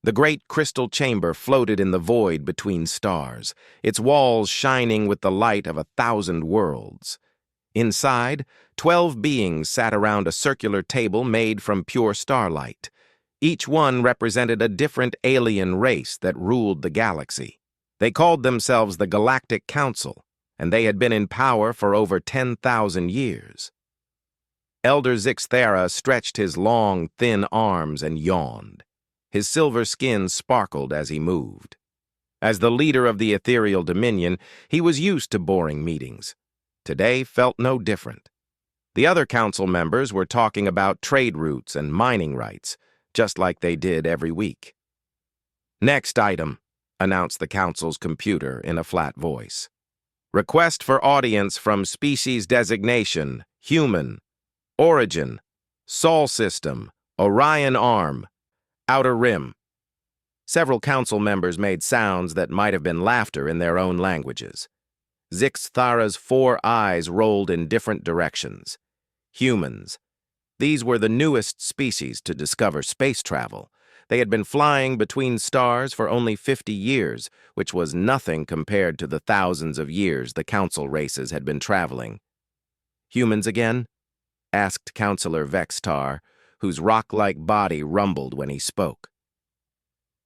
The great crystal chamber floated in the void between stars, its walls shining with the light of 1,000 worlds. Inside, 12 beings sat around a circular table made from pure starlight. Each one represented a different alien race that ruled the galaxy. They called themselves the Galactic Council, and they had been in power for over 10,000 years. Elder Zixthera stretched his long, thin arms and yawned. His silver skin sparkled as he moved. As the leader of the ethereal dominion, he was used to boring meetings. Today felt no different. The other council members were talking about trade routes and mining rights, just like they did every week. "Next item," announced the council's computer in a flat voice. "Request for audience from species designation, human, origin, Sol system, Orion arm, outer rim." Several council members made sounds that might have been laughter in their own languages. Zixthara's 4 eyes rolled in different directions. Humans. These were the newest species to discover space travel. They had been flying between stars for only 50 years, which was nothing compared to the thousands of years the council races had been traveling. "Humans again?" asked Counselor Vextar, whose rock-like body rumbled when he spoke.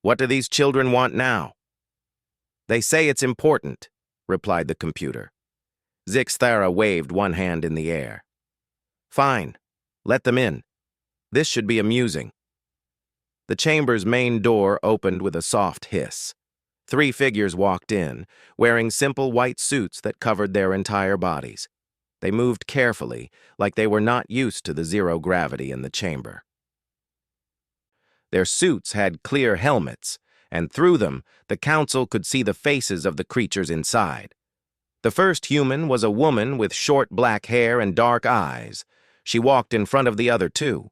"What do these children want now?" "They say it's important," replied the computer. Zixthara waved one hand in the air. "Fine. Let them in. This should be amusing." The chamber's main door opened with a soft hiss. 3 figures walked in, wearing simple white suits that covered their entire bodies. They moved carefully, like they were not used to the zero gravity in the chamber. Their suits had clear helmets, and through them, the council could see the faces of the creatures inside. The first human was a woman with short black hair and dark eyes. She walked in front of the other 2.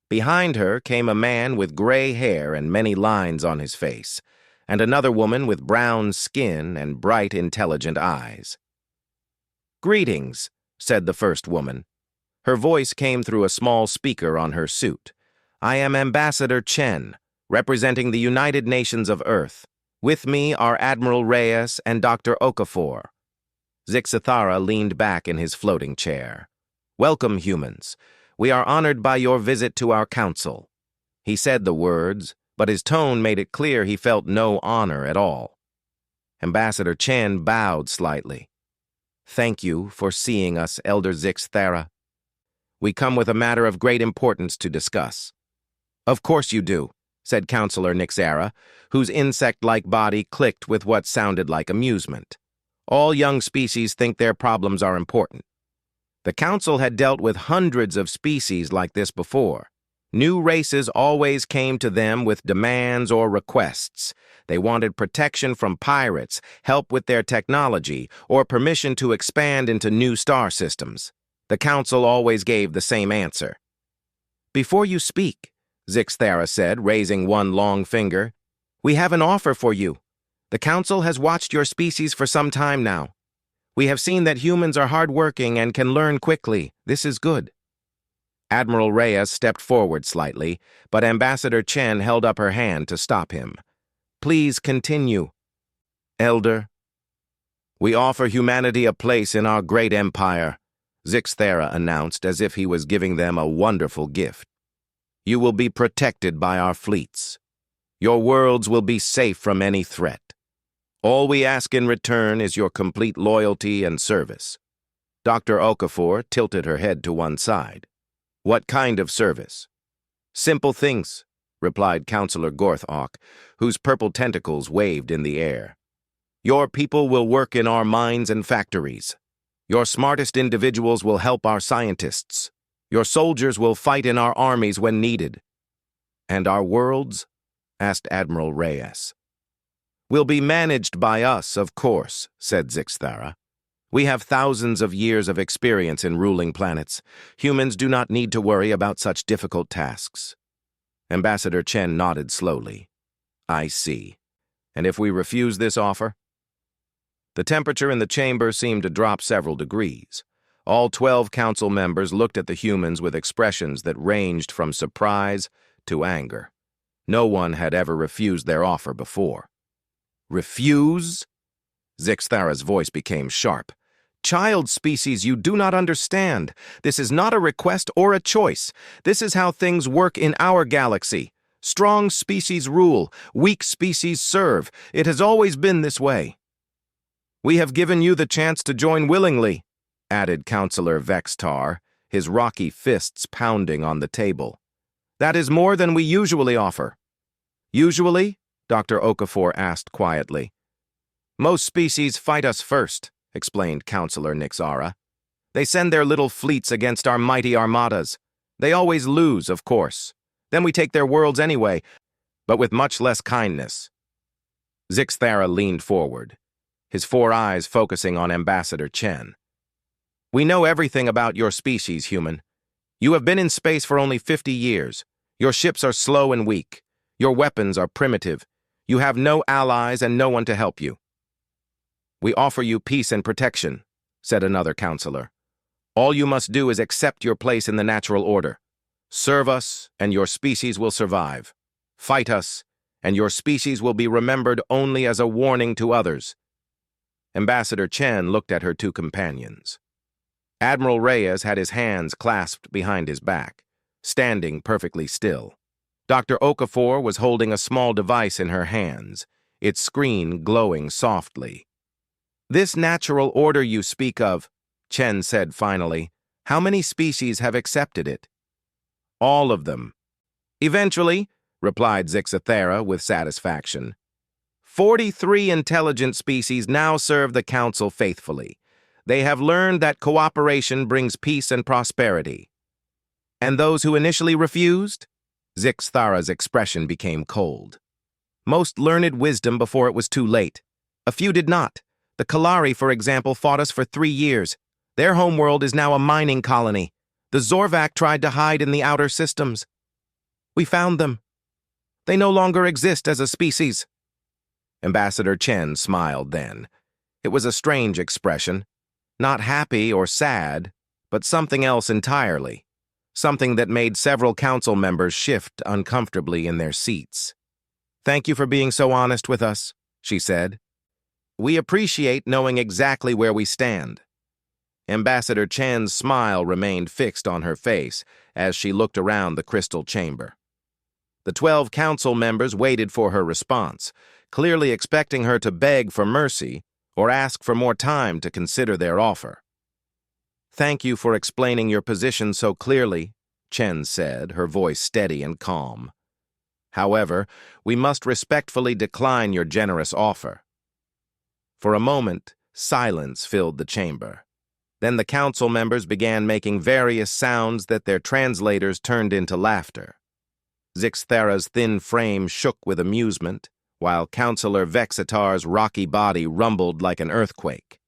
Behind her came a man with gray hair and many lines on his face, and another woman with brown skin and bright, intelligent eyes. "Greetings," said the first woman. Her voice came through a small speaker on her suit. "I am Ambassador Chen, representing the United Nations of Earth. With me are Admiral Reyes and Dr. Okafor." Zixthara leaned back in his floating chair. "Welcome, humans. We are honored by your visit to our council." He said the words, but his tone made it clear he felt no honor at all. Ambassador Chen bowed slightly. "Thank you for seeing us, Elder Zixthara. We come with a matter of great importance to discuss." "Of course you do," said Counselor Nixara, whose insect-like body clicked with what sounded like amusement. "All young species think their problems are important." The council had dealt with hundreds of species like this before. New races always came to them with demands or requests. They wanted protection from pirates, help with their technology, or permission to expand into new star systems. The council always gave the same answer. "Before you speak," Zixthara said, raising one long finger, "we have an offer for you. The council has watched your species for some time now. We have seen that humans are hardworking and can learn quickly. This is good." Admiral Reyes stepped forward slightly, but Ambassador Chen held up her hand to stop him. "Please continue." "Elder, we offer humanity a place in our great empire," Zixthara announced as if he was giving them a wonderful gift. "You will be protected by our fleets. Your worlds will be safe from any threat. All we ask in return is your complete loyalty and service." Dr. Okafor tilted her head to one side. "What kind of service?" "Simple things," replied Counselor Gorthok, whose purple tentacles waved in the air. "Your people will work in our mines and factories. Your smartest individuals will help our scientists. Your soldiers will fight in our armies when needed." "And our worlds?" asked Admiral Reyes. "Will be managed by us, of course," said Zixthara. "We have thousands of years of experience in ruling planets. Humans do not need to worry about such difficult tasks." Ambassador Chen nodded slowly. "I see. And if we refuse this offer?" The temperature in the chamber seemed to drop several degrees. All 12 council members looked at the humans with expressions that ranged from surprise to anger. No one had ever refused their offer before. Refuse? Zixthara's voice became sharp. Child species, you do not understand. This is not a request or a choice. This is how things work in our galaxy. Strong species rule, weak species serve. It has always been this way. We have given you the chance to join willingly, added Counselor Vextar, his rocky fists pounding on the table. That is more than we usually offer. Usually? Dr. Okafor asked quietly. Most species fight us first, explained Counselor Nixara. They send their little fleets against our mighty armadas. They always lose, of course. Then we take their worlds anyway, but with much less kindness. Zixthara leaned forward, his 4 eyes focusing on Ambassador Chen. We know everything about your species, human. You have been in space for only 50 years. Your ships are slow and weak. Your weapons are primitive. You have no allies and no one to help you. We offer you peace and protection, said another counselor. All you must do is accept your place in the natural order. Serve us, and your species will survive. Fight us, and your species will be remembered only as a warning to others. Ambassador Chen looked at her 2 companions. Admiral Reyes had his hands clasped behind his back, standing perfectly still. Dr. Okafor was holding a small device in her hands, its screen glowing softly. This natural order you speak of, Chen said finally, how many species have accepted it? All of them. Eventually, replied Zixthara with satisfaction. 43 intelligent species now serve the Council faithfully. They have learned that cooperation brings peace and prosperity. And those who initially refused? Zixthara's expression became cold. Most learned wisdom before it was too late. A few did not. The Kalari, for example, fought us for 3 years. Their homeworld is now a mining colony. The Zorvak tried to hide in the outer systems. We found them. They no longer exist as a species. Ambassador Chen smiled then. It was a strange expression. Not happy or sad, but something else entirely. Something that made several council members shift uncomfortably in their seats. Thank you for being so honest with us, she said. We appreciate knowing exactly where we stand. Ambassador Chen's smile remained fixed on her face as she looked around the crystal chamber. The 12 council members waited for her response, clearly expecting her to beg for mercy or ask for more time to consider their offer. Thank you for explaining your position so clearly, Chen said, her voice steady and calm. However, we must respectfully decline your generous offer. For a moment, silence filled the chamber. Then the council members began making various sounds that their translators turned into laughter. Zixthara's thin frame shook with amusement, while Counselor Vexitar's rocky body rumbled like an earthquake.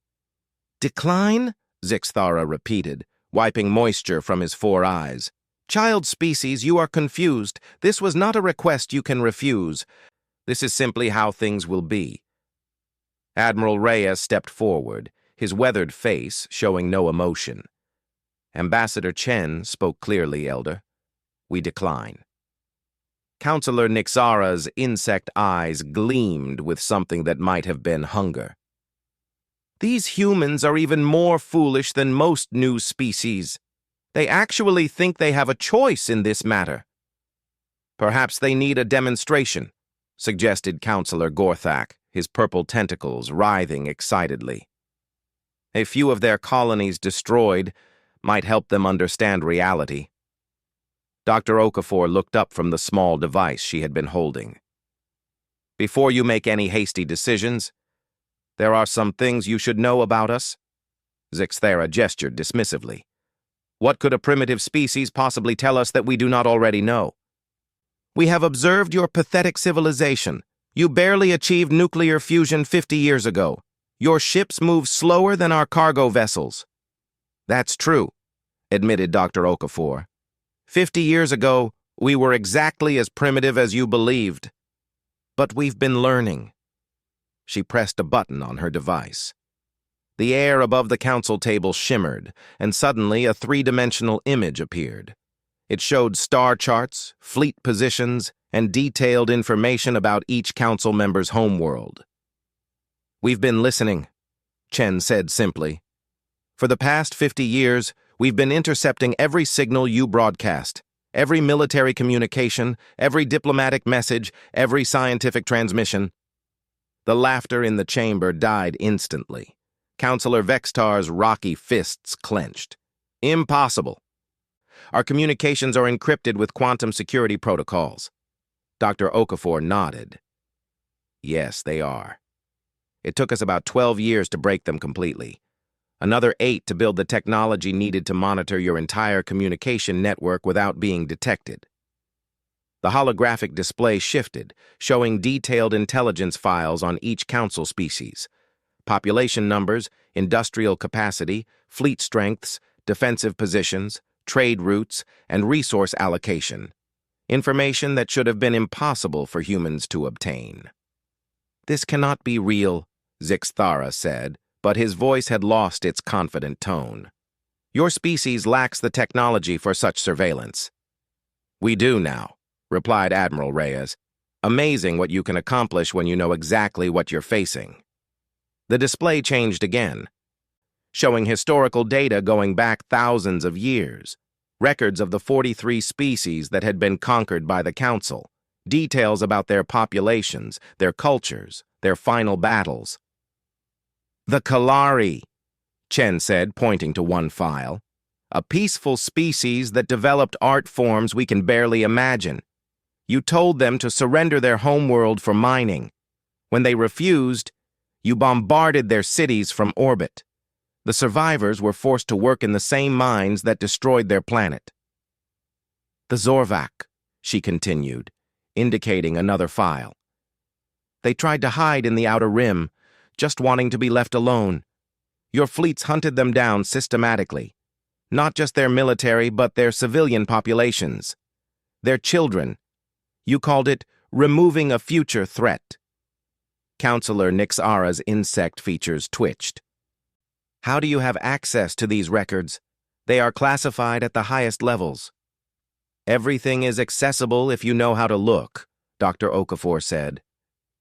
Decline? Zixthara repeated, wiping moisture from his 4 eyes. Child species, you are confused. This was not a request you can refuse. This is simply how things will be. Admiral Reyes stepped forward, his weathered face showing no emotion. Ambassador Chen spoke clearly, Elder. We decline. Counselor Nixara's insect eyes gleamed with something that might have been hunger. These humans are even more foolish than most new species. They actually think they have a choice in this matter. Perhaps they need a demonstration, suggested Counselor Gorthak, his purple tentacles writhing excitedly. A few of their colonies destroyed might help them understand reality. Dr. Okafor looked up from the small device she had been holding. Before you make any hasty decisions, there are some things you should know about us. Zixthara gestured dismissively. What could a primitive species possibly tell us that we do not already know? We have observed your pathetic civilization. You barely achieved nuclear fusion 50 years ago. Your ships move slower than our cargo vessels. That's true, admitted Dr. Okafor. 50 years ago, we were exactly as primitive as you believed. But we've been learning. She pressed a button on her device. The air above the council table shimmered, and suddenly a 3-dimensional image appeared. It showed star charts, fleet positions, and detailed information about each council member's homeworld. "We've been listening," Chen said simply. "For the past 50 years, we've been intercepting every signal you broadcast, every military communication, every diplomatic message, every scientific transmission." The laughter in the chamber died instantly. Councillor Vextar's rocky fists clenched. "Impossible. Our communications are encrypted with quantum security protocols." Dr. Okafor nodded. "Yes, they are. It took us about 12 years to break them completely. Another 8 to build the technology needed to monitor your entire communication network without being detected." The holographic display shifted, showing detailed intelligence files on each council species. Population numbers, industrial capacity, fleet strengths, defensive positions, trade routes, and resource allocation. Information that should have been impossible for humans to obtain. "This cannot be real," Zixthara said, but his voice had lost its confident tone. "Your species lacks the technology for such surveillance." "We do now," replied Admiral Reyes. "Amazing what you can accomplish when you know exactly what you're facing." The display changed again, showing historical data going back thousands of years, records of the 43 species that had been conquered by the Council, details about their populations, their cultures, their final battles. "The Kalari," Chen said, pointing to one file. "A peaceful species that developed art forms we can barely imagine. You told them to surrender their homeworld for mining. When they refused, you bombarded their cities from orbit. The survivors were forced to work in the same mines that destroyed their planet." "The Zorvak," she continued, indicating another file. "They tried to hide in the outer rim, just wanting to be left alone. Your fleets hunted them down systematically. Not just their military, but their civilian populations. Their children. You called it removing a future threat." Councillor Nixara's insect features twitched. "How do you have access to these records? They are classified at the highest levels." "Everything is accessible if you know how to look," Dr. Okafor said.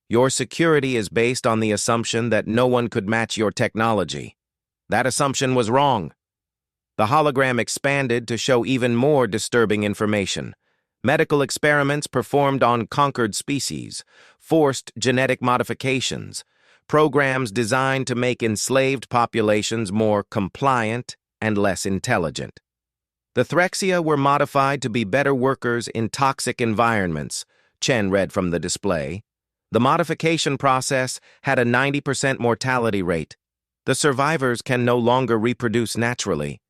"Your security is based on the assumption that no one could match your technology. That assumption was wrong." The hologram expanded to show even more disturbing information. Medical experiments performed on conquered species, forced genetic modifications, programs designed to make enslaved populations more compliant and less intelligent. The Threxia were modified to be better workers in toxic environments, Chen read from the display. The modification process had a 90% mortality rate. The survivors can no longer reproduce naturally.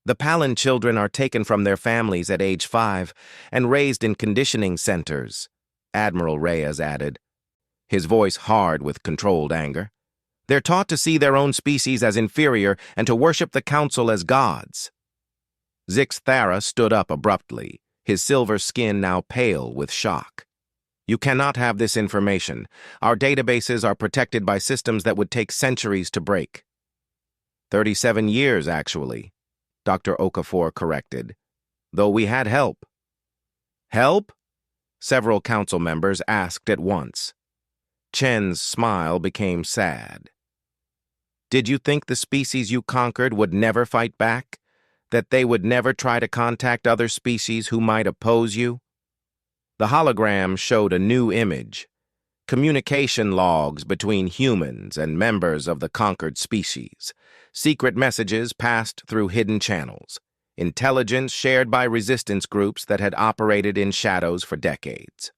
The Palin children are taken from their families at age 5 and raised in conditioning centers, Admiral Reyes added, his voice hard with controlled anger. "They're taught to see their own species as inferior and to worship the Council as gods." Zixthara stood up abruptly, his silver skin now pale with shock. "You cannot have this information. Our databases are protected by systems that would take centuries to break." 37 years, actually, Dr. Okafor corrected, "though we had help." "Help?" Several council members asked at once. Chen's smile became sad. "Did you think the species you conquered would never fight back? That they would never try to contact other species who might oppose you?" The hologram showed a new image. Communication logs between humans and members of the conquered species. Secret messages passed through hidden channels. Intelligence shared by resistance groups that had operated in shadows for decades.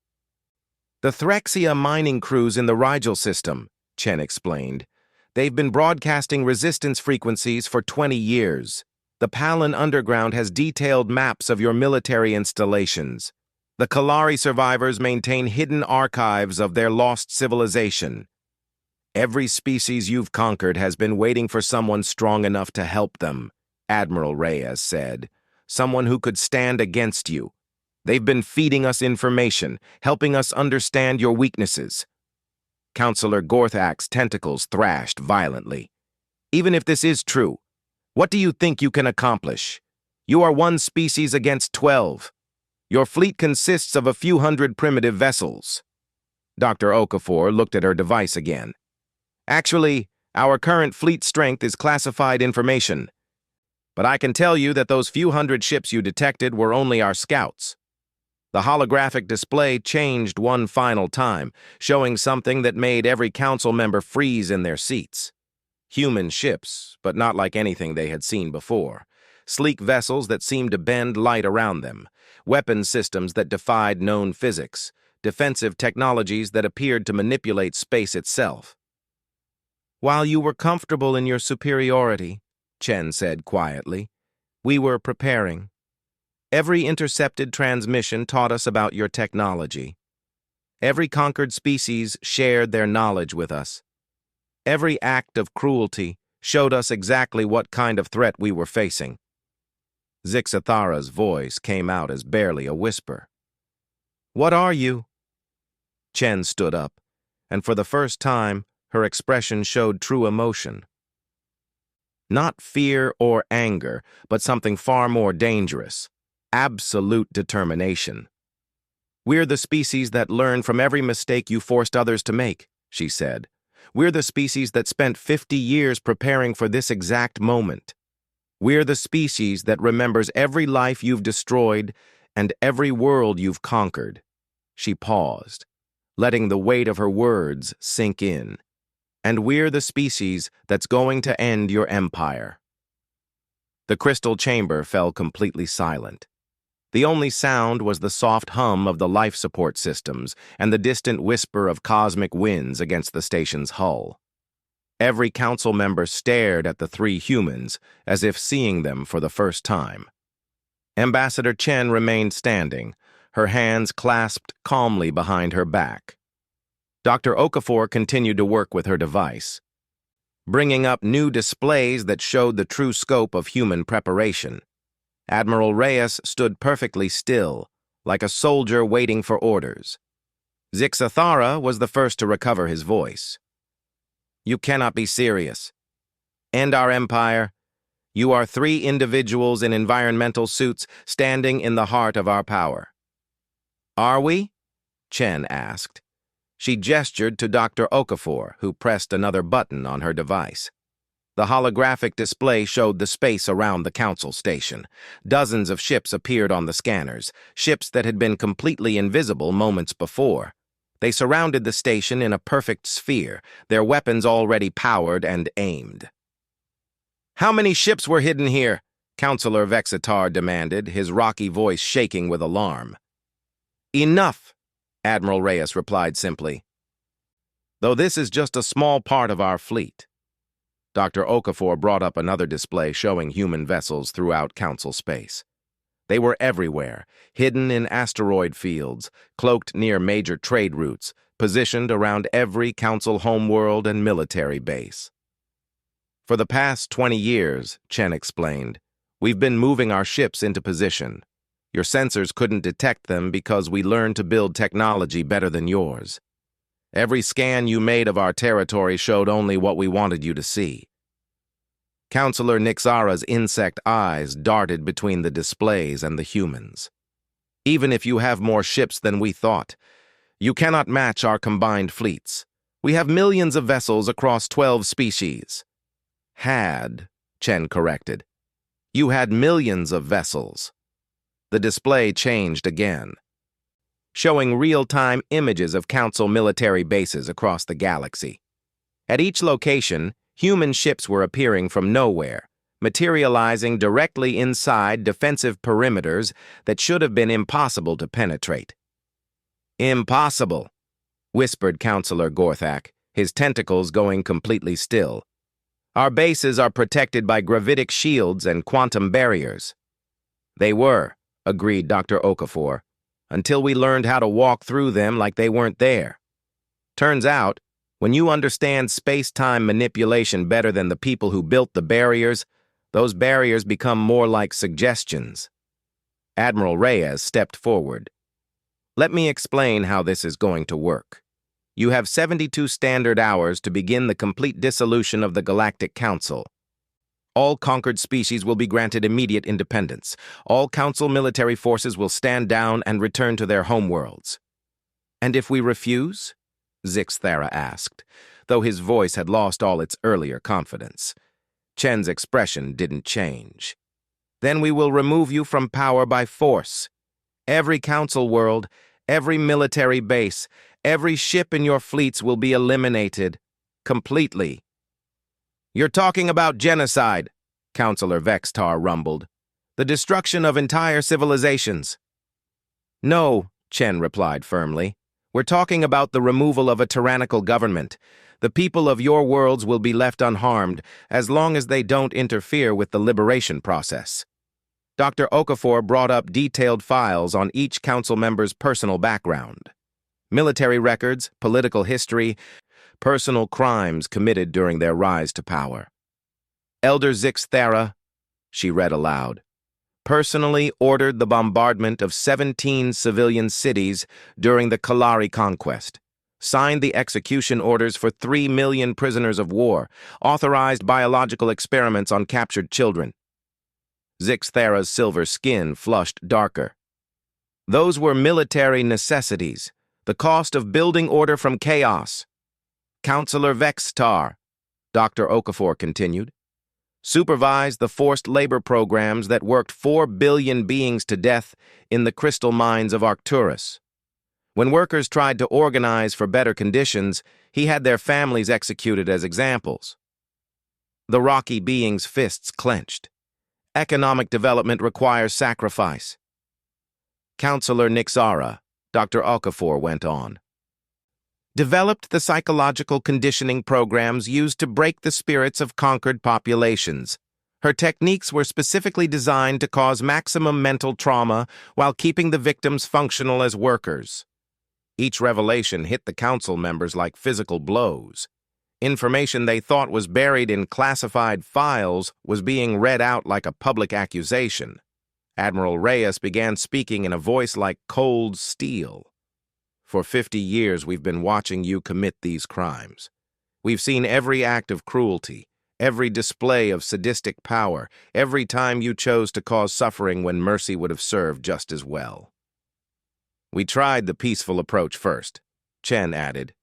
"The Threxia mining crews in the Rigel system," Chen explained. "They've been broadcasting resistance frequencies for 20 years. The Palin Underground has detailed maps of your military installations. The Kalari survivors maintain hidden archives of their lost civilization. Every species you've conquered has been waiting for someone strong enough to help them," Admiral Reyes said. "Someone who could stand against you. They've been feeding us information, helping us understand your weaknesses." Councillor Gorthak's tentacles thrashed violently. "Even if this is true, what do you think you can accomplish? You are one species against 12. Your fleet consists of a few hundred primitive vessels. Dr. Okafor looked at her device again. Actually, our current fleet strength is classified information. But I can tell you that those few hundred ships you detected were only our scouts. The holographic display changed one final time, showing something that made every council member freeze in their seats. Human ships, but not like anything they had seen before. Sleek vessels that seemed to bend light around them. Weapon systems that defied known physics. Defensive technologies that appeared to manipulate space itself. While you were comfortable in your superiority, Chen said quietly, we were preparing. Every intercepted transmission taught us about your technology. Every conquered species shared their knowledge with us. Every act of cruelty showed us exactly what kind of threat we were facing. Zixathara's voice came out as barely a whisper. What are you? Chen stood up, and for the first time, her expression showed true emotion. Not fear or anger, but something far more dangerous. Absolute determination. We're the species that learn from every mistake you forced others to make, she said. We're the species that spent 50 years preparing for this exact moment. We're the species that remembers every life you've destroyed and every world you've conquered. She paused, letting the weight of her words sink in. And we're the species that's going to end your empire. The crystal chamber fell completely silent. The only sound was the soft hum of the life support systems and the distant whisper of cosmic winds against the station's hull. Every council member stared at the three humans as if seeing them for the first time. Ambassador Chen remained standing, her hands clasped calmly behind her back. Dr. Okafor continued to work with her device, bringing up new displays that showed the true scope of human preparation. Admiral Reyes stood perfectly still, like a soldier waiting for orders. Zixathara was the first to recover his voice. You cannot be serious. End our empire. You are three individuals in environmental suits standing in the heart of our power. Are we? Chen asked. She gestured to Dr. Okafor, who pressed another button on her device. The holographic display showed the space around the council station. Dozens of ships appeared on the scanners, ships that had been completely invisible moments before. They surrounded the station in a perfect sphere, their weapons already powered and aimed. How many ships were hidden here? Councillor Vexitar demanded, his rocky voice shaking with alarm. Enough, Admiral Reyes replied simply. Though this is just a small part of our fleet. Dr. Okafor brought up another display showing human vessels throughout council space. They were everywhere, hidden in asteroid fields, cloaked near major trade routes, positioned around every council homeworld and military base. For the past 20 years, Chen explained, we've been moving our ships into position. Your sensors couldn't detect them because we learned to build technology better than yours. Every scan you made of our territory showed only what we wanted you to see. Councillor Nixara's insect eyes darted between the displays and the humans. Even if you have more ships than we thought, you cannot match our combined fleets. We have millions of vessels across 12 species. Had, Chen corrected. You had millions of vessels. The display changed again, showing real-time images of Council military bases across the galaxy. At each location, human ships were appearing from nowhere, materializing directly inside defensive perimeters that should have been impossible to penetrate. Impossible, whispered Councillor Gorthak, his tentacles going completely still. Our bases are protected by gravitic shields and quantum barriers. They were, agreed Dr. Okafor, until we learned how to walk through them like they weren't there. Turns out, when you understand space-time manipulation better than the people who built the barriers, those barriers become more like suggestions. Admiral Reyes stepped forward. Let me explain how this is going to work. You have 72 standard hours to begin the complete dissolution of the Galactic Council. All conquered species will be granted immediate independence. All Council military forces will stand down and return to their homeworlds. And if we refuse? Zixthara asked, though his voice had lost all its earlier confidence. Chen's expression didn't change. Then we will remove you from power by force. Every Council world, every military base, every ship in your fleets will be eliminated. Completely. You're talking about genocide, Councillor Vextar rumbled. The destruction of entire civilizations. No, Chen replied firmly. We're talking about the removal of a tyrannical government. The people of your worlds will be left unharmed as long as they don't interfere with the liberation process. Dr. Okafor brought up detailed files on each Council member's personal background. Military records, political history, personal crimes committed during their rise to power. Elder Zixthara, she read aloud, personally ordered the bombardment of 17 civilian cities during the Kalari conquest, signed the execution orders for 3 million prisoners of war, authorized biological experiments on captured children. Zixthara's silver skin flushed darker. Those were military necessities, the cost of building order from chaos. Councillor Vextar, Dr. Okafor continued, supervised the forced labor programs that worked 4 billion beings to death in the crystal mines of Arcturus. When workers tried to organize for better conditions, he had their families executed as examples. The rocky being's fists clenched. Economic development requires sacrifice. Councillor Nixara, Dr. Okafor went on, developed the psychological conditioning programs used to break the spirits of conquered populations. Her techniques were specifically designed to cause maximum mental trauma while keeping the victims functional as workers. Each revelation hit the Council members like physical blows. Information they thought was buried in classified files was being read out like a public accusation. Admiral Reyes began speaking in a voice like cold steel. For 50 years, we've been watching you commit these crimes. We've seen every act of cruelty, every display of sadistic power, every time you chose to cause suffering when mercy would have served just as well. We tried the peaceful approach first, Chen added.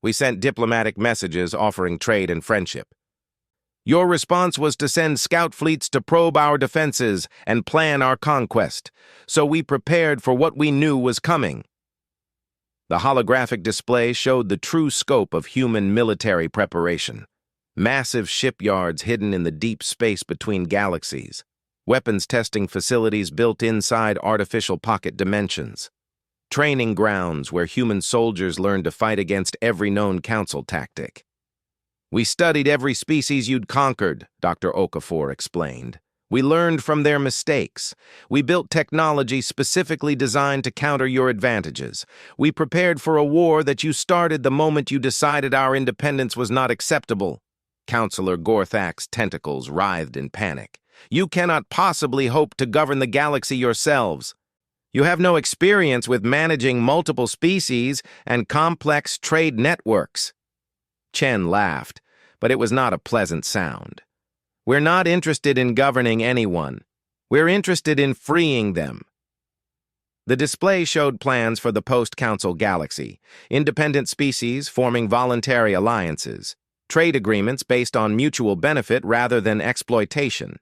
We sent diplomatic messages offering trade and friendship. Your response was to send scout fleets to probe our defenses and plan our conquest, so we prepared for what we knew was coming. The holographic display showed the true scope of human military preparation. Massive shipyards hidden in the deep space between galaxies. Weapons testing facilities built inside artificial pocket dimensions. Training grounds where human soldiers learned to fight against every known Council tactic. We studied every species you'd conquered, Dr. Okafor explained. We learned from their mistakes. We built technology specifically designed to counter your advantages. We prepared for a war that you started the moment you decided our independence was not acceptable. Councillor Gorthak's tentacles writhed in panic. You cannot possibly hope to govern the galaxy yourselves. You have no experience with managing multiple species and complex trade networks. Chen laughed, but it was not a pleasant sound. We're not interested in governing anyone. We're interested in freeing them. The display showed plans for the post-Council galaxy, independent species forming voluntary alliances, trade agreements based on mutual benefit rather than exploitation,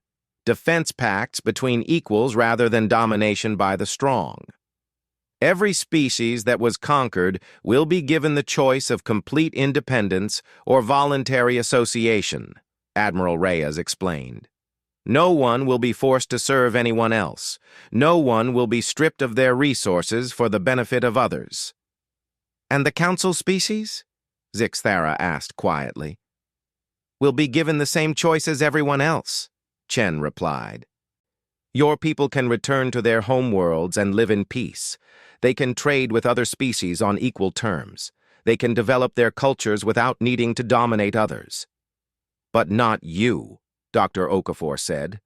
defense pacts between equals rather than domination by the strong. Every species that was conquered will be given the choice of complete independence or voluntary association, Admiral Reyes explained. No one will be forced to serve anyone else. No one will be stripped of their resources for the benefit of others. And the Council species? Zixthara asked quietly. Will be given the same choice as everyone else, Chen replied. Your people can return to their homeworlds and live in peace. They can trade with other species on equal terms. They can develop their cultures without needing to dominate others. But not you, Dr. Okafor said,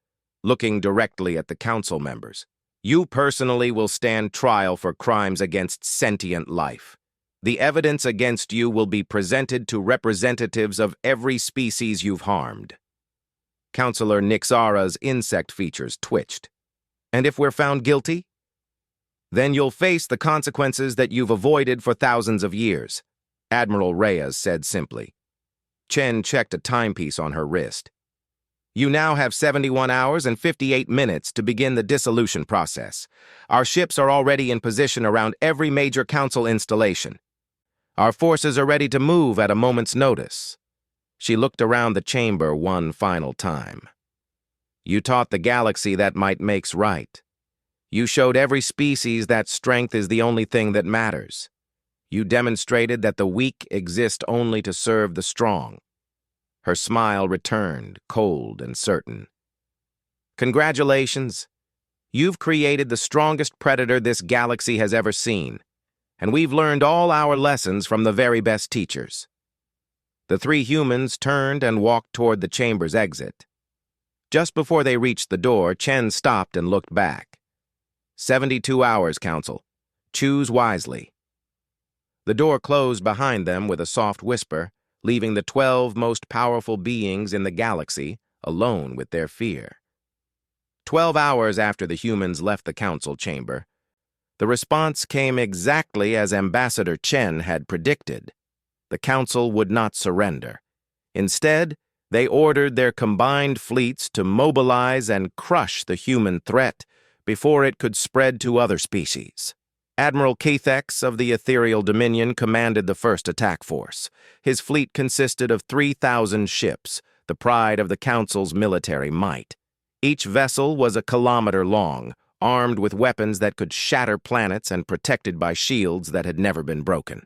looking directly at the Council members. You personally will stand trial for crimes against sentient life. The evidence against you will be presented to representatives of every species you've harmed. Counselor Nixara's insect features twitched. And if we're found guilty? Then you'll face the consequences that you've avoided for thousands of years, Admiral Reyes said simply. Chen checked a timepiece on her wrist. You now have 71 hours and 58 minutes to begin the dissolution process. Our ships are already in position around every major council installation. Our forces are ready to move at a moment's notice. She looked around the chamber one final time. You taught the galaxy that might makes right. You showed every species that strength is the only thing that matters. You demonstrated that the weak exist only to serve the strong. Her smile returned, cold and certain. Congratulations. You've created the strongest predator this galaxy has ever seen, and we've learned all our lessons from the very best teachers. The three humans turned and walked toward the chamber's exit. Just before they reached the door, Chen stopped and looked back. 72 hours, Council. Choose wisely. The door closed behind them with a soft whisper, leaving the 12 most powerful beings in the galaxy alone with their fear. 12 hours after the humans left the council chamber, the response came exactly as Ambassador Chen had predicted. The council would not surrender. Instead, they ordered their combined fleets to mobilize and crush the human threat before it could spread to other species. Admiral Cathex of the Ethereal Dominion commanded the first attack force. His fleet consisted of 3,000 ships, the pride of the Council's military might. Each vessel was a kilometer long, armed with weapons that could shatter planets and protected by shields that had never been broken.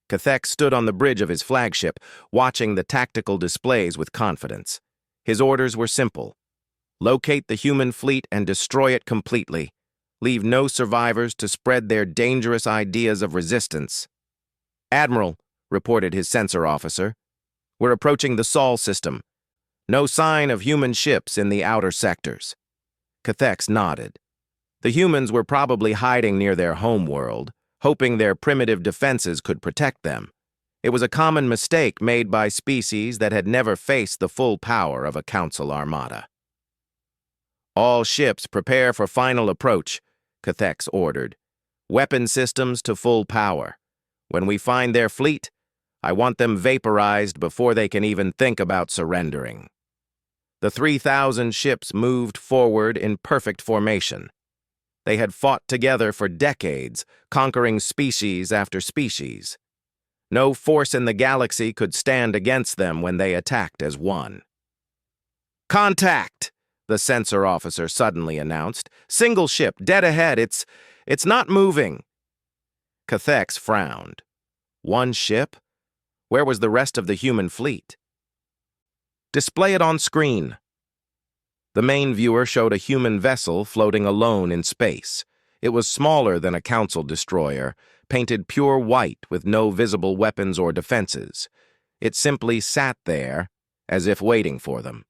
Cathex stood on the bridge of his flagship, watching the tactical displays with confidence. His orders were simple. Locate the human fleet and destroy it completely. Leave no survivors to spread their dangerous ideas of resistance. Admiral, reported his sensor officer, we're approaching the Sol system. No sign of human ships in the outer sectors. Cathex nodded. The humans were probably hiding near their homeworld, hoping their primitive defenses could protect them. It was a common mistake made by species that had never faced the full power of a council armada. All ships prepare for final approach, Cathex ordered. Weapon systems to full power. When we find their fleet, I want them vaporized before they can even think about surrendering. The 3,000 ships moved forward in perfect formation. They had fought together for decades, conquering species after species. No force in the galaxy could stand against them when they attacked as one. Contact! The sensor officer suddenly announced. Single ship, dead ahead. It's not moving. Cathex frowned. One ship? Where was the rest of the human fleet? Display it on screen. The main viewer showed a human vessel floating alone in space. It was smaller than a council destroyer, painted pure white with no visible weapons or defenses. It simply sat there, as if waiting for them.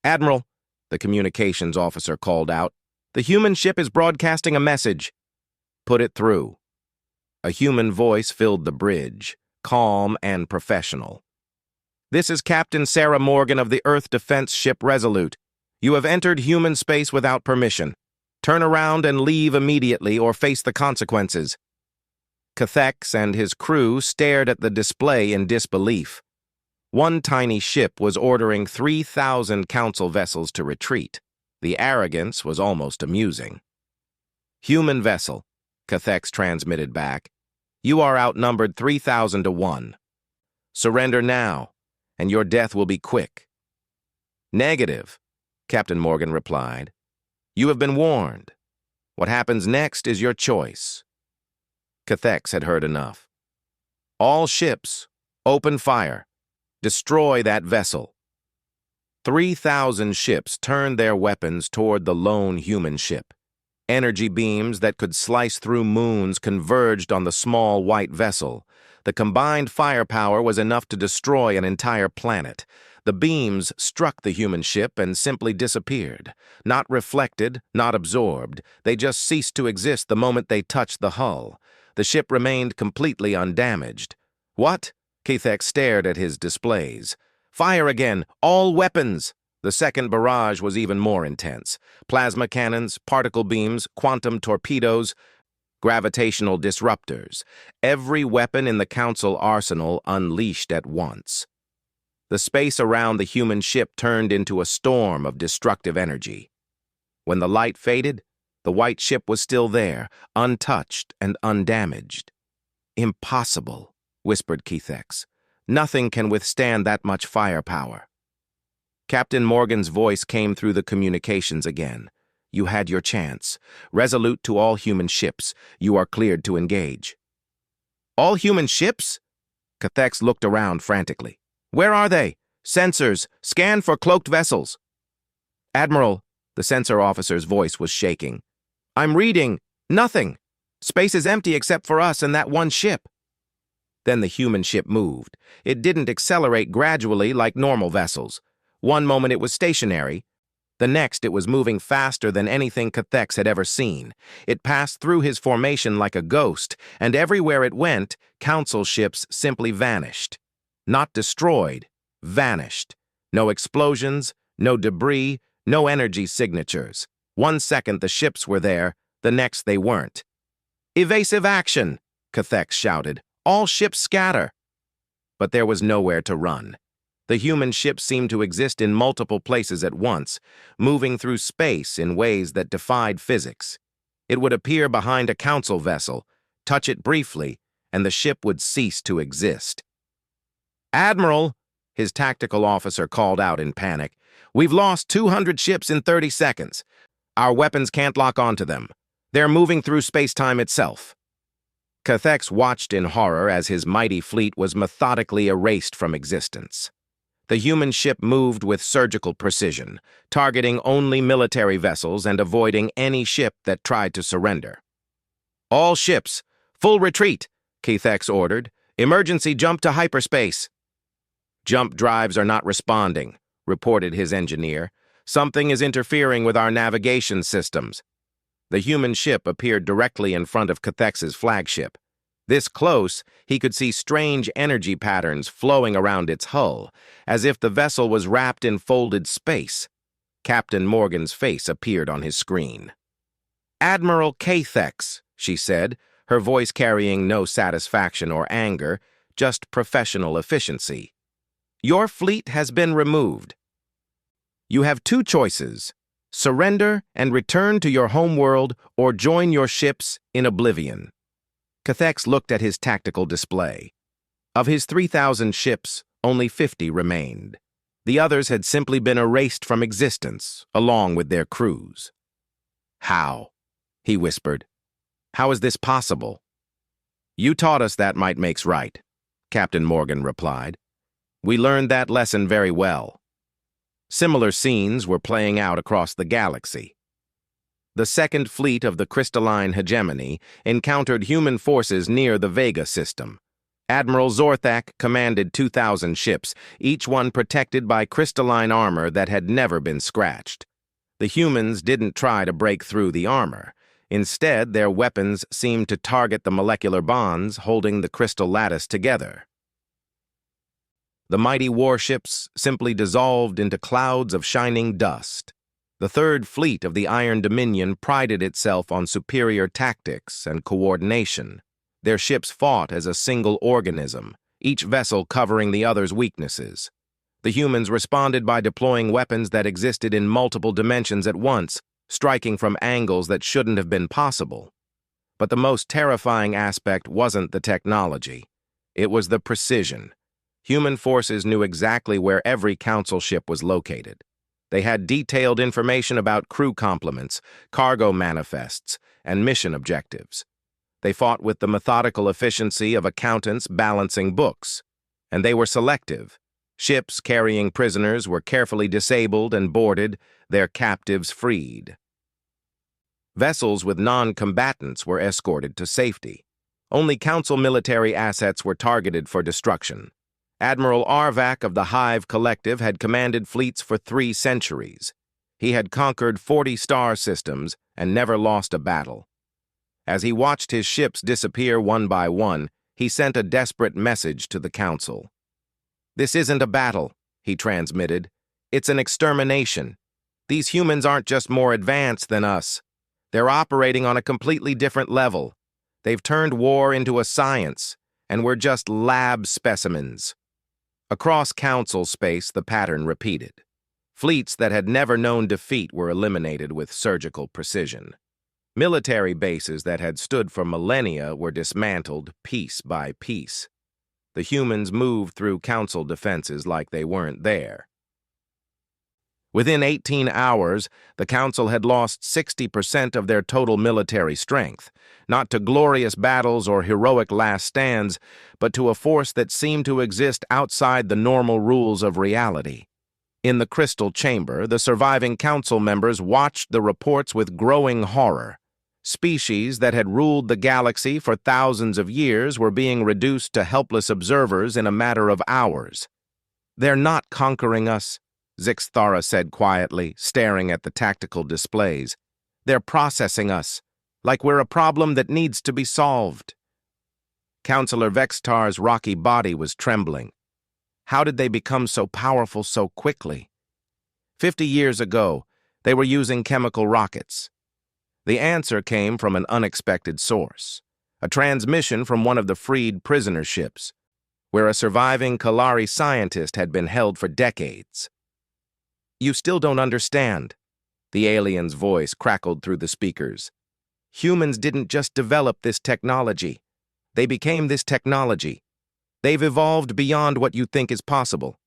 Admiral, the communications officer called out, the human ship is broadcasting a message. Put it through. A human voice filled the bridge, calm and professional. This is Captain Sarah Morgan of the Earth Defense Ship Resolute. You have entered human space without permission. Turn around and leave immediately or face the consequences. Cathex and his crew stared at the display in disbelief. One tiny ship was ordering 3,000 council vessels to retreat. The arrogance was almost amusing. Human vessel, Cathex transmitted back. You are outnumbered 3,000 to 1. Surrender now, and your death will be quick. Negative, Captain Morgan replied. You have been warned. What happens next is your choice. Cathex had heard enough. All ships, open fire. Destroy that vessel. 3,000 ships turned their weapons toward the lone human ship. Energy beams that could slice through moons converged on the small white vessel. The combined firepower was enough to destroy an entire planet. The beams struck the human ship and simply disappeared. Not reflected, not absorbed. They just ceased to exist the moment they touched the hull. The ship remained completely undamaged. What? Cathex stared at his displays. Fire again! All weapons! The second barrage was even more intense. Plasma cannons, particle beams, quantum torpedoes, gravitational disruptors. Every weapon in the Council arsenal unleashed at once. The space around the human ship turned into a storm of destructive energy. When the light faded, the white ship was still there, untouched and undamaged. "Impossible," whispered Keethex. "Nothing can withstand that much firepower." Captain Morgan's voice came through the communications again. "You had your chance. Resolute to all human ships. You are cleared to engage." "All human ships?" Keethex looked around frantically. "Where are they? Sensors. Scan for cloaked vessels." "Admiral," the sensor officer's voice was shaking. "I'm reading. Nothing. Space is empty except for us and that one ship." Then the human ship moved. It didn't accelerate gradually like normal vessels. One moment it was stationary. The next it was moving faster than anything Keethex had ever seen. It passed through his formation like a ghost, and everywhere it went, Council ships simply vanished. Not destroyed, vanished. No explosions, no debris, no energy signatures. 1 second the ships were there, the next they weren't. "Evasive action!" Keethex shouted. "All ships scatter!" But there was nowhere to run. The human ship seemed to exist in multiple places at once, moving through space in ways that defied physics. It would appear behind a Council vessel, touch it briefly, and the ship would cease to exist. "Admiral," his tactical officer called out in panic, "we've lost 200 ships in 30 seconds. Our weapons can't lock onto them. They're moving through space-time itself." Keethex watched in horror as his mighty fleet was methodically erased from existence. The human ship moved with surgical precision, targeting only military vessels and avoiding any ship that tried to surrender. "All ships, full retreat," Keethex ordered. "Emergency jump to hyperspace." "Jump drives are not responding," reported his engineer. "Something is interfering with our navigation systems." The human ship appeared directly in front of Keethex's flagship. This close, he could see strange energy patterns flowing around its hull, as if the vessel was wrapped in folded space. Captain Morgan's face appeared on his screen. "Admiral Keethex," she said, her voice carrying no satisfaction or anger, just professional efficiency. "Your fleet has been removed. You have two choices: surrender and return to your homeworld, or join your ships in oblivion." Keethex looked at his tactical display. Of his 3,000 ships, only 50 remained. The others had simply been erased from existence, along with their crews. "How?" he whispered. "How is this possible?" "You taught us that might makes right," Captain Morgan replied. "We learned that lesson very well." Similar scenes were playing out across the galaxy. The Second Fleet of the Crystalline Hegemony encountered human forces near the Vega system. Admiral Zorthak commanded 2,000 ships, each one protected by crystalline armor that had never been scratched. The humans didn't try to break through the armor. Instead, their weapons seemed to target the molecular bonds holding the crystal lattice together. The mighty warships simply dissolved into clouds of shining dust. The Third Fleet of the Iron Dominion prided itself on superior tactics and coordination. Their ships fought as a single organism, each vessel covering the other's weaknesses. The humans responded by deploying weapons that existed in multiple dimensions at once, striking from angles that shouldn't have been possible. But the most terrifying aspect wasn't the technology. It was the precision. Human forces knew exactly where every Council ship was located. They had detailed information about crew complements, cargo manifests, and mission objectives. They fought with the methodical efficiency of accountants balancing books. And they were selective. Ships carrying prisoners were carefully disabled and boarded, their captives freed. Vessels with non-combatants were escorted to safety. Only Council military assets were targeted for destruction. Admiral Arvak of the Hive Collective had commanded fleets for 3 centuries. He had conquered 40 star systems and never lost a battle. As he watched his ships disappear one by one, he sent a desperate message to the Council. "This isn't a battle," he transmitted. It's an extermination. These humans aren't just more advanced than us. They're operating on a completely different level. They've turned war into a science, and we're just lab specimens. Across Council space, the pattern repeated. Fleets that had never known defeat were eliminated with surgical precision. Military bases that had stood for millennia were dismantled piece by piece. The humans moved through Council defenses like they weren't there. Within 18 hours, the Council had lost 60% of their total military strength, not to glorious battles or heroic last stands, but to a force that seemed to exist outside the normal rules of reality. In the Crystal Chamber, the surviving Council members watched the reports with growing horror. Species that had ruled the galaxy for thousands of years were being reduced to helpless observers in a matter of hours. "They're not conquering us," Zixthara said quietly, staring at the tactical displays. "They're processing us, like we're a problem that needs to be solved." Councillor Vextar's rocky body was trembling. How did they become so powerful so quickly? 50 years ago, they were using chemical rockets. The answer came from an unexpected source, a transmission from one of the freed prisoner ships, where a surviving Kalari scientist had been held for decades. "You still don't understand," the alien's voice crackled through the speakers. "Humans didn't just develop this technology. They became this technology. They've evolved beyond what you think is possible.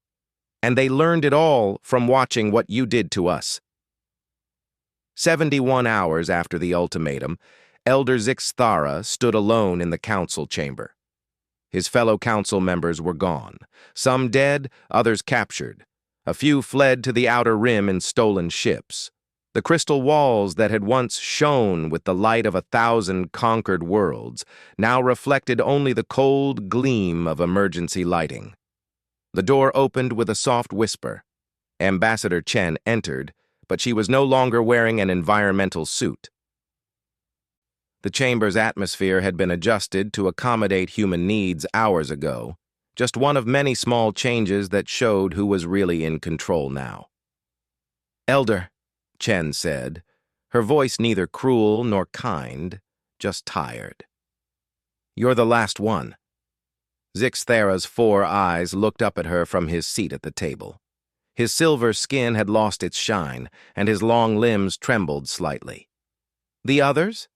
And they learned it all from watching what you did to us." 71 hours after the ultimatum, Elder Zixthara stood alone in the Council chamber. His fellow Council members were gone, some dead, others captured. A few fled to the outer rim in stolen ships. The crystal walls that had once shone with the light of 1,000 conquered worlds now reflected only the cold gleam of emergency lighting. The door opened with a soft whisper. Ambassador Chen entered, but she was no longer wearing an environmental suit. The chamber's atmosphere had been adjusted to accommodate human needs hours ago, just one of many small changes that showed who was really in control now. "Elder," Chen said, her voice neither cruel nor kind, just tired. "You're the last one." Zixthara's 4 eyes looked up at her from his seat at the table. His silver skin had lost its shine, and his long limbs trembled slightly. "The others?"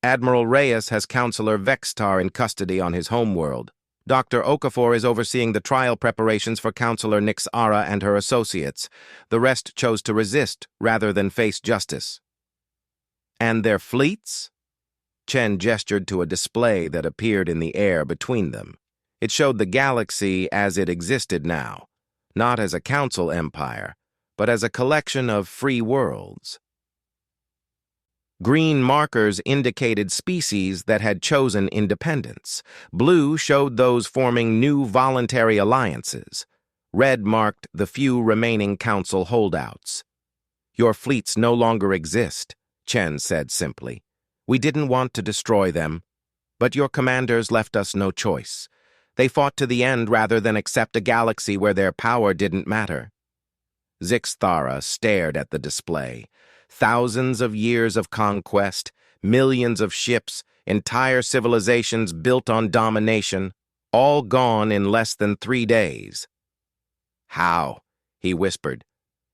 "Admiral Reyes has Councillor Vextar in custody on his homeworld. Dr. Okafor is overseeing the trial preparations for Councillor Nixara and her associates. The rest chose to resist rather than face justice." "And their fleets?" Chen gestured to a display that appeared in the air between them. It showed the galaxy as it existed now, not as a council empire, but as a collection of free worlds. Green markers indicated species that had chosen independence. Blue showed those forming new voluntary alliances. Red marked the few remaining council holdouts. "Your fleets no longer exist," Chen said simply. "We didn't want to destroy them, but your commanders left us no choice. They fought to the end rather than accept a galaxy where their power didn't matter." Zixthara stared at the display. Thousands of years of conquest, millions of ships, entire civilizations built on domination, all gone in less than 3 days. "How?" he whispered.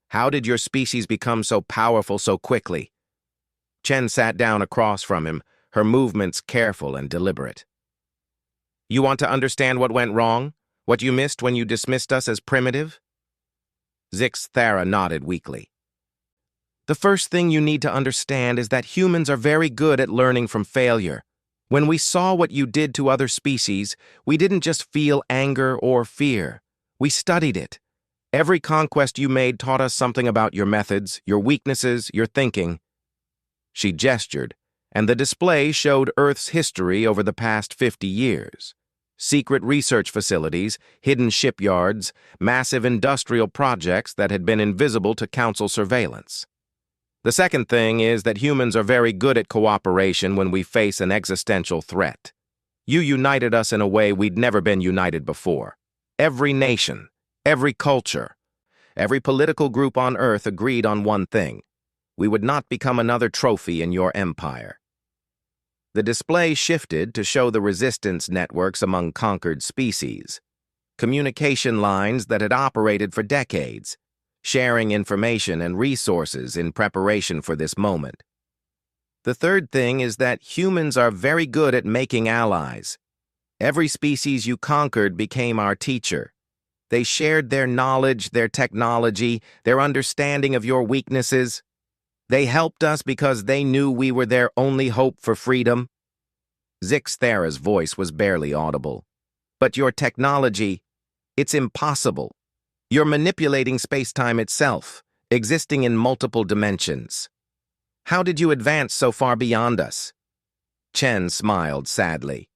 "How did your species become so powerful so quickly?" Chen sat down across from him, her movements careful and deliberate. "You want to understand what went wrong? What you missed when you dismissed us as primitive?" Zixthara nodded weakly. "The first thing you need to understand is that humans are very good at learning from failure. When we saw what you did to other species, we didn't just feel anger or fear. We studied it. Every conquest you made taught us something about your methods, your weaknesses, your thinking." She gestured, and the display showed Earth's history over the past 50 years. Secret research facilities, hidden shipyards, massive industrial projects that had been invisible to Council surveillance. "The second thing is that humans are very good at cooperation when we face an existential threat. You united us in a way we'd never been united before. Every nation, every culture. every political group on Earth agreed on one thing. We would not become another trophy in your empire. The display shifted to show the resistance networks among conquered species, communication lines that had operated for decades, sharing information and resources in preparation for this moment. The third thing is that humans are very good at making allies. Every species you conquered became our teacher. They shared their knowledge, their technology, their understanding of your weaknesses. They helped us because they knew we were their only hope for freedom. Zixthara's voice was barely audible. But your technology, it's impossible. You're manipulating space-time itself, existing in multiple dimensions. How did you advance so far beyond us? Chen smiled sadly.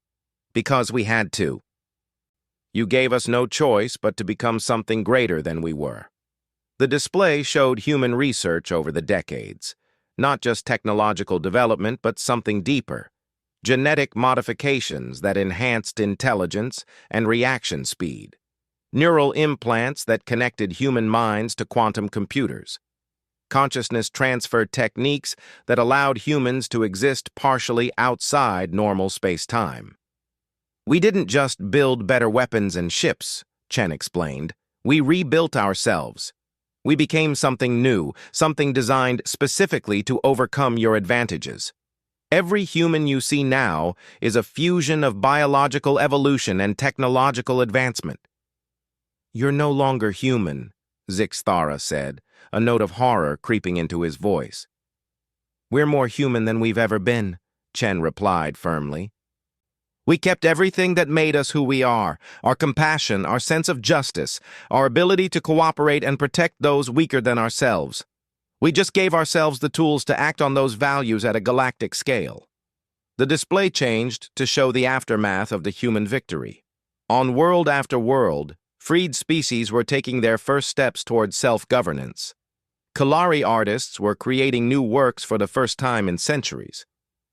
Because we had to. You gave us no choice but to become something greater than we were. The display showed human research over the decades, not just technological development, but something deeper. Genetic modifications that enhanced intelligence and reaction speed. Neural implants that connected human minds to quantum computers. Consciousness transfer techniques that allowed humans to exist partially outside normal space-time. We didn't just build better weapons and ships, Chen explained. We rebuilt ourselves. We became something new, something designed specifically to overcome your advantages. Every human you see now is a fusion of biological evolution and technological advancement. You're no longer human, Zixthara said, a note of horror creeping into his voice. We're more human than we've ever been, Chen replied firmly. We kept everything that made us who we are, our compassion, our sense of justice, our ability to cooperate and protect those weaker than ourselves. We just gave ourselves the tools to act on those values at a galactic scale. The display changed to show the aftermath of the human victory. On world after world, freed species were taking their first steps toward self-governance. Kalari artists were creating new works for the first time in centuries.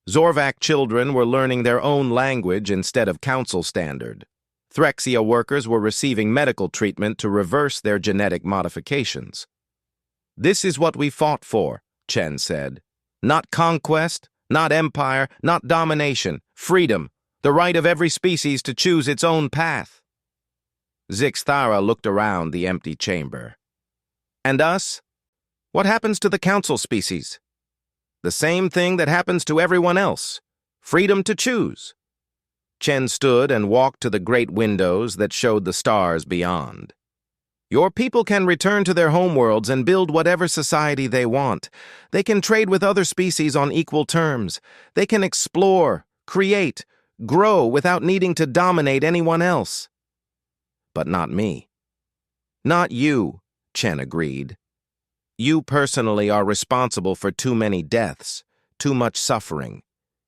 Zorvak children were learning their own language instead of council standard. Threxia workers were receiving medical treatment to reverse their genetic modifications. This is what we fought for, Chen said. Not conquest, not empire, not domination. Freedom, the right of every species to choose its own path. Zixthara looked around the empty chamber. And us? What happens to the council species? The same thing that happens to everyone else. Freedom to choose. Chen stood and walked to the great windows that showed the stars beyond. Your people can return to their homeworlds and build whatever society they want. They can trade with other species on equal terms. They can explore, create, grow without needing to dominate anyone else. But not me. Not you, Chen agreed. You personally are responsible for too many deaths, too much suffering.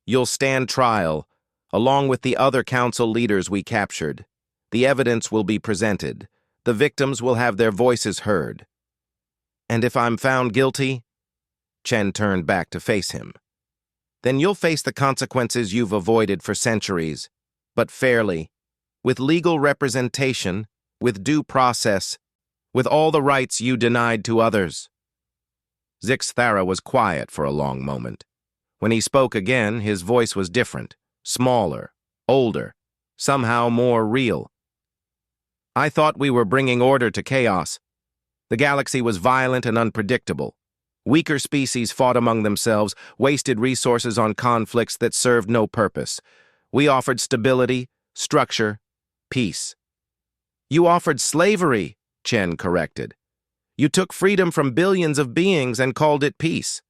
You'll stand trial, along with the other council leaders we captured. The evidence will be presented. The victims will have their voices heard. And if I'm found guilty, Chen turned back to face him, then you'll face the consequences you've avoided for centuries, but fairly, with legal representation, with due process, with all the rights you denied to others. Zixthara was quiet for a long moment. When he spoke again, his voice was different, smaller, older, somehow more real. I thought we were bringing order to chaos. The galaxy was violent and unpredictable. Weaker species fought among themselves, wasted resources on conflicts that served no purpose. We offered stability, structure, peace. You offered slavery, Chen corrected. You took freedom from billions of beings and called it peace.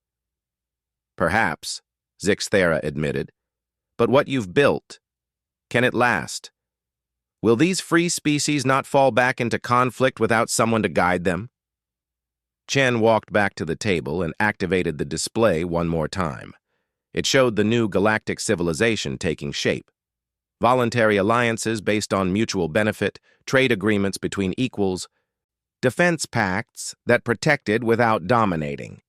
Perhaps, Zixthara admitted. But what you've built, can it last? Will these free species not fall back into conflict without someone to guide them? Chen walked back to the table and activated the display one more time. It showed the new galactic civilization taking shape. Voluntary alliances based on mutual benefit, trade agreements between equals, defense pacts that protected without dominating.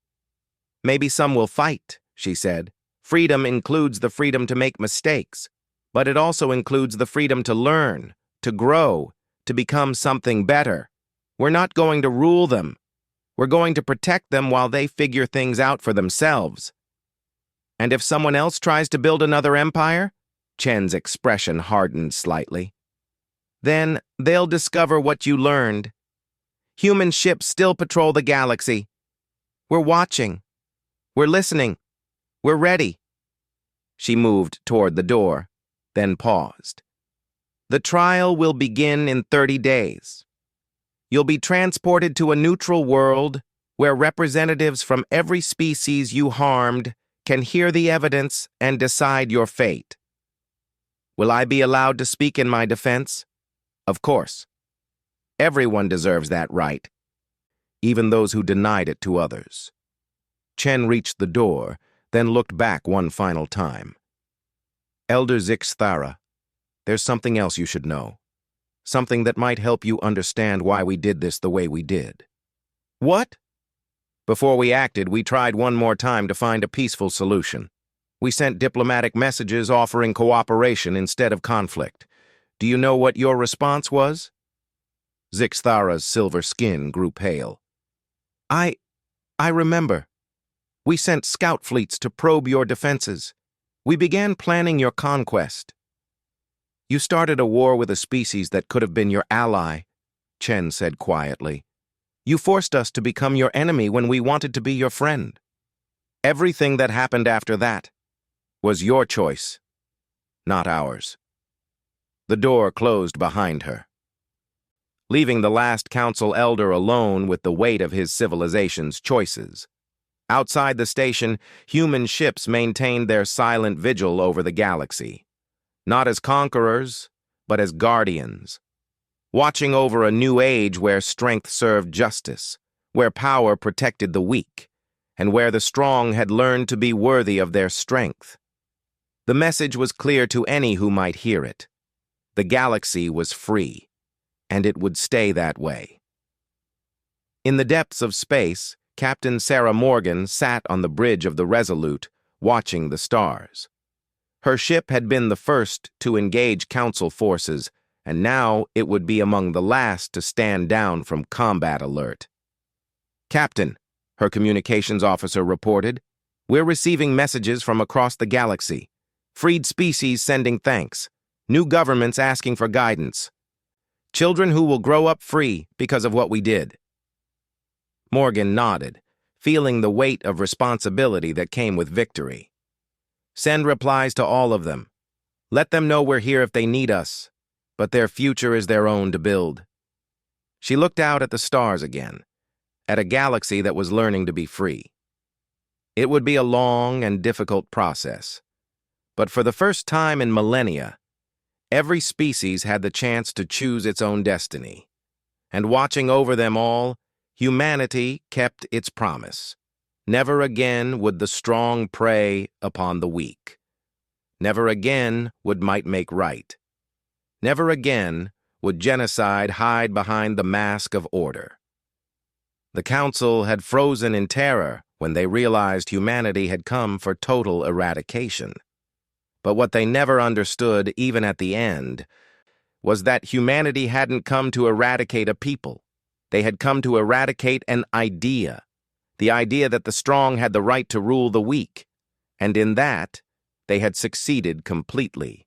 Maybe some will fight, she said. Freedom includes the freedom to make mistakes, but it also includes the freedom to learn, to grow, to become something better. We're not going to rule them. We're going to protect them while they figure things out for themselves. And if someone else tries to build another empire, Chen's expression hardened slightly, then they'll discover what you learned. Human ships still patrol the galaxy. We're watching. We're listening. We're ready. She moved toward the door, then paused. The trial will begin in 30 days. You'll be transported to a neutral world where representatives from every species you harmed can hear the evidence and decide your fate. Will I be allowed to speak in my defense? Of course. Everyone deserves that right, even those who denied it to others. Chen reached the door, then looked back one final time. Elder Zixthara, there's something else you should know. Something that might help you understand why we did this the way we did. What? Before we acted, we tried one more time to find a peaceful solution. We sent diplomatic messages offering cooperation instead of conflict. Do you know what your response was? Zixthara's silver skin grew pale. I remember. We sent scout fleets to probe your defenses. We began planning your conquest. You started a war with a species that could have been your ally, Chen said quietly. You forced us to become your enemy when we wanted to be your friend. Everything that happened after that was your choice, not ours. The door closed behind her, leaving the last council elder alone with the weight of his civilization's choices. Outside the station, human ships maintained their silent vigil over the galaxy, not as conquerors, but as guardians, watching over a new age where strength served justice, where power protected the weak, and where the strong had learned to be worthy of their strength. The message was clear to any who might hear it. The galaxy was free, and it would stay that way. In the depths of space, Captain Sarah Morgan sat on the bridge of the Resolute, watching the stars. Her ship had been the first to engage Council forces, and now it would be among the last to stand down from combat alert. Captain, her communications officer reported, we're receiving messages from across the galaxy. Freed species sending thanks. New governments asking for guidance. Children who will grow up free because of what we did. Morgan nodded, feeling the weight of responsibility that came with victory. Send replies to all of them. Let them know we're here if they need us, but their future is their own to build. She looked out at the stars again, at a galaxy that was learning to be free. It would be a long and difficult process, but for the first time in millennia, every species had the chance to choose its own destiny. And watching over them all, humanity kept its promise. Never again would the strong prey upon the weak. Never again would might make right. Never again would genocide hide behind the mask of order. The Council had frozen in terror when they realized humanity had come for total eradication. But what they never understood, even at the end, was that humanity hadn't come to eradicate a people. They had come to eradicate an idea, the idea that the strong had the right to rule the weak, and in that, they had succeeded completely.